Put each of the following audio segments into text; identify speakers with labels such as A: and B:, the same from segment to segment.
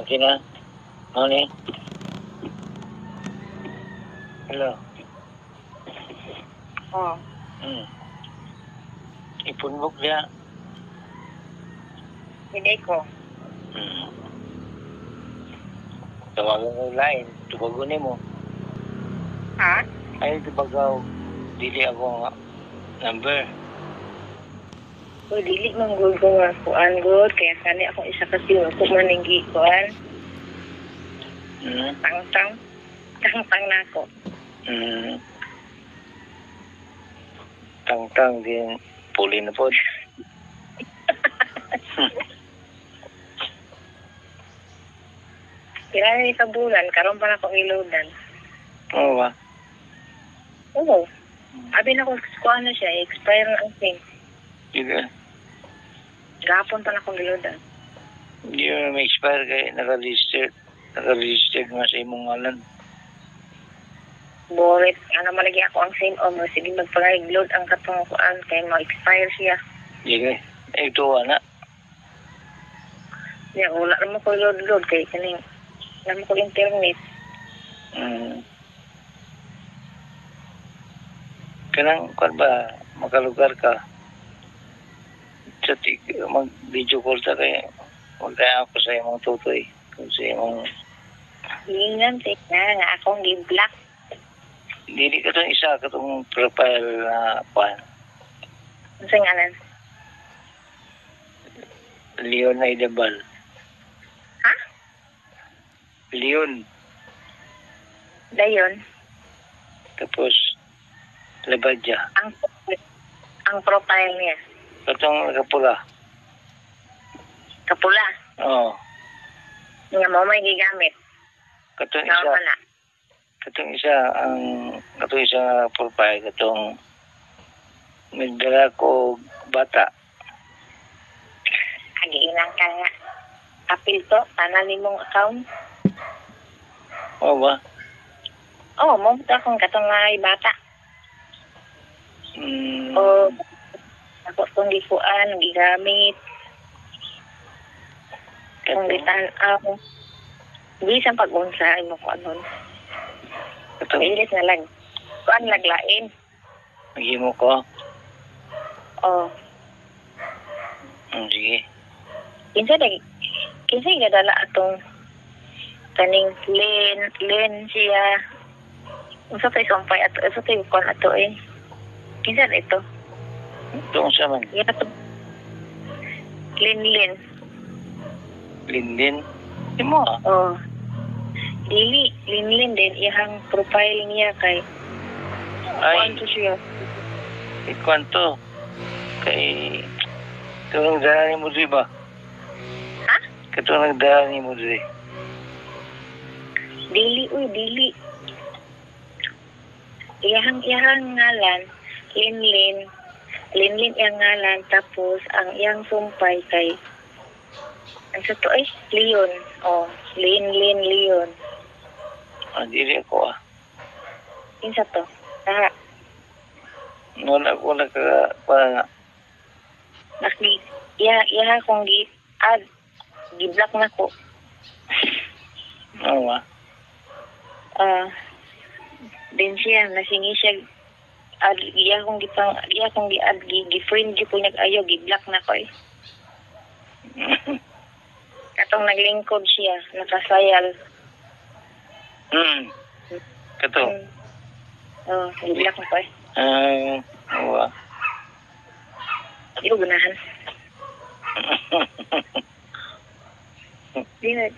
A: Okay na? Ano ni? Hello?
B: Oh,
A: Ipunbog niya.
B: hindi ko.
A: Tawagan ko lain. Tubagunin mo.
B: Ha?
A: Ay, tubagaw. Dili ako nga number.
B: Uy, dili man good ko nga kuan good. Kaya sani akong isa kasi ako maninggi kuan. Tang-tang. Tang-tang na ako.
A: Tang-tang din. Puli na po.
B: Kaya na itabulan, karon pa na akong iloadan.
A: Oo ba?
B: Oo. Abi na ko kuan na siya, expire na ang thing.
A: Hindi.
B: Gapon pa na akong iloadan.
A: Hindi mo ma-expire kaya naka-register. Naka-register nga sa imong ngalan.
B: Borit, ano malagi ako ang same o mo. Sige, magpag-load ang katong kuan, kaya ma-expire siya.
A: Hindi. Ito na.
B: Yan, wala naman ko load kay kaning. Naman ko internet.
A: Kanang, kung ba, makalugar ka, sa mag-video call ta kaya magkaya ako sa imong tutoy. Kung sa imong...
B: Lingan, nga akong gi-block.
A: Dili ka itong isa, katong profile na pan.
B: Ano sa ngalan?
A: Leon na Idabal.
B: Ha?
A: Leon.
B: Dayon.
A: Tapos, Labadya.
B: Ang profile niya.
A: Katong nakapula.
B: Kapula.
A: Oo.
B: Nga mo may gigamit.
A: Katong
B: Nga
A: isa.
B: wala.
A: Katong isa profile, katong nagdala ko bata.
B: Agiinan ka nga. Kapil to, tanan ni mong account.
A: Oo ba?
B: Oo, mo ito akong katong nga bata. O, ako itong gifuan, gigamit. Kung gitan-aw. Bisan pag-unsa, mo ko anon. Kailis na lang. Kuan laglain.
A: Maghimo ko?
B: Oo.
A: Sige.
B: Kinsa gadala atong kaning Len siya. Unsa tay sumpay ato, unsa tay kon ato eh. Kinsa ito?
A: Itong sa man?
B: Yan ato. Lin.
A: Lindin? Di mo ah.
B: Oh. Dili, Lin din iyang profile niya kay
A: Ay,
B: kwanto siya.
A: kwanto? Kay... Katong nagdala ni mo di ba?
B: Ha?
A: Katong nagdala ni mo di.
B: Dili. Iyang ngalan, Lin iyang ngalan, tapos ang iyang sumpay kay ang sa to ay Leon. Oh, Leon.
A: Dili ako ah.
B: Kinsa to? Ha?
A: Wala ko nagka...
B: Iya kong gi-block na ko.
A: Oo ba?
B: Din siya, nasingi siya, iya kong gi-add, gi-friend ko nag-ayo, gi-block na ko eh. Katong naglingkod siya, nakasayal.
A: Kato?
B: Gi-block na ko eh.
A: Oo ba?
B: Hindi ko ganahan. Di na,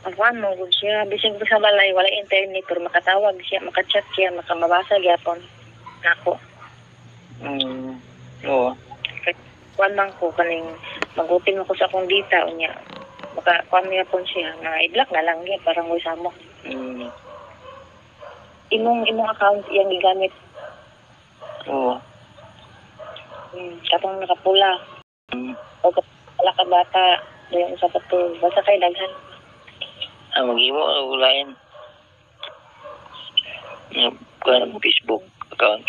B: ang mo, siya, bisig sa balay, wala internet, pero makatawag siya, makachat siya, makamabasa gyapon. Ako.
A: Oo.
B: Kuan man ko, kaning, magutin mo ko sa akong data, unya, kuan niya po siya, na i-block na lang yan, parang may samo. Imong account, iyang gigamit.
A: Oo.
B: Katong nakapula. O kapula ka bata, doon sa pato, basta kay daghan.
A: Maghimo ang ulayan. Facebook account.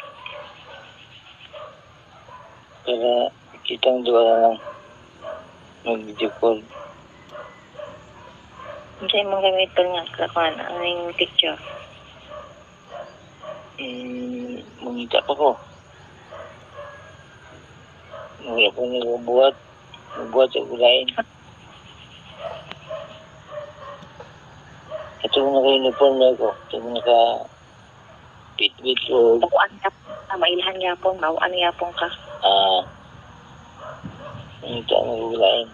A: Para kitang dua na lang mag-video call.
B: Ano sa imong gamiton nga kakuan ang yung picture?
A: Mangita pa ko. Hindi ako nagbubuhat. Nagbuhat sa gulayin. Ito mo naka-uniform na ako. Ito mo naka-pitbit o
B: Bawaan ka. Mailhan yapon. Bawaan yapon ka.
A: mangita na gulayin.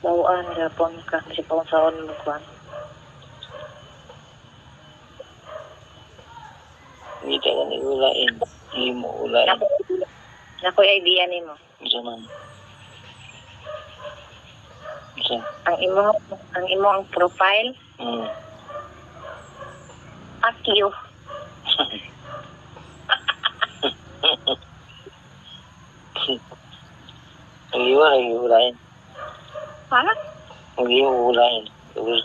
B: Bawaan yapon ka. Kasi pang saon mo kuan.
A: Mangita ka na gulayin. Hindi mo gulayin.
B: Nakoy idea nimo.
A: Isa man. Isa.
B: Ang imo ang profile akyo.
A: Ang iwa ay gulayin.
B: Ha?
A: Ang iwa gulayin. Tapos,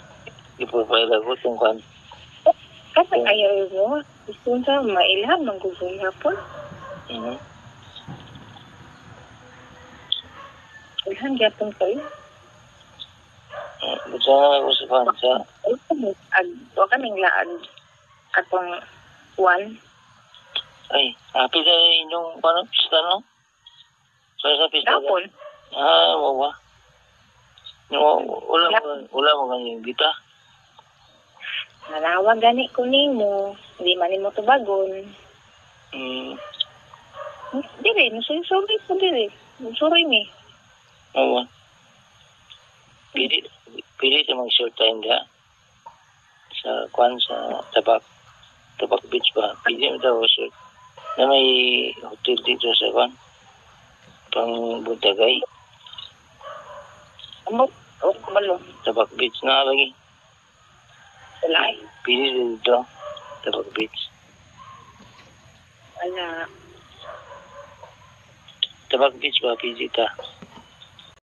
A: ipopile ako itong kan.
B: Kasi ayaw mo. Gusto sa mailhan manggugoy hapon. Ilhan yapon kayo.
A: Basta ako sa kan sa
B: Wa kaming laag atong one.
A: ay, happy na inyong paano pista no? Sa pista.
B: Gapon.
A: Wawa. Wala mo ganyan gita.
B: Nanawag gani ko nimo. Hindi man nimo tubagon. Dili, sorry po dili. Sorry ni.
A: Oo. Pili sa mga short time ka. Sa kwan sa Tabak Beach ba? Pili mo daw short. Na may hotel dito sa kwan. Pang Buntagay.
B: Amo, kumalo.
A: Tabak Beach na lagi.
B: Wala.
A: Pili dito. Tabak Beach.
B: Wala.
A: Tabak Beach ba? Pili ta.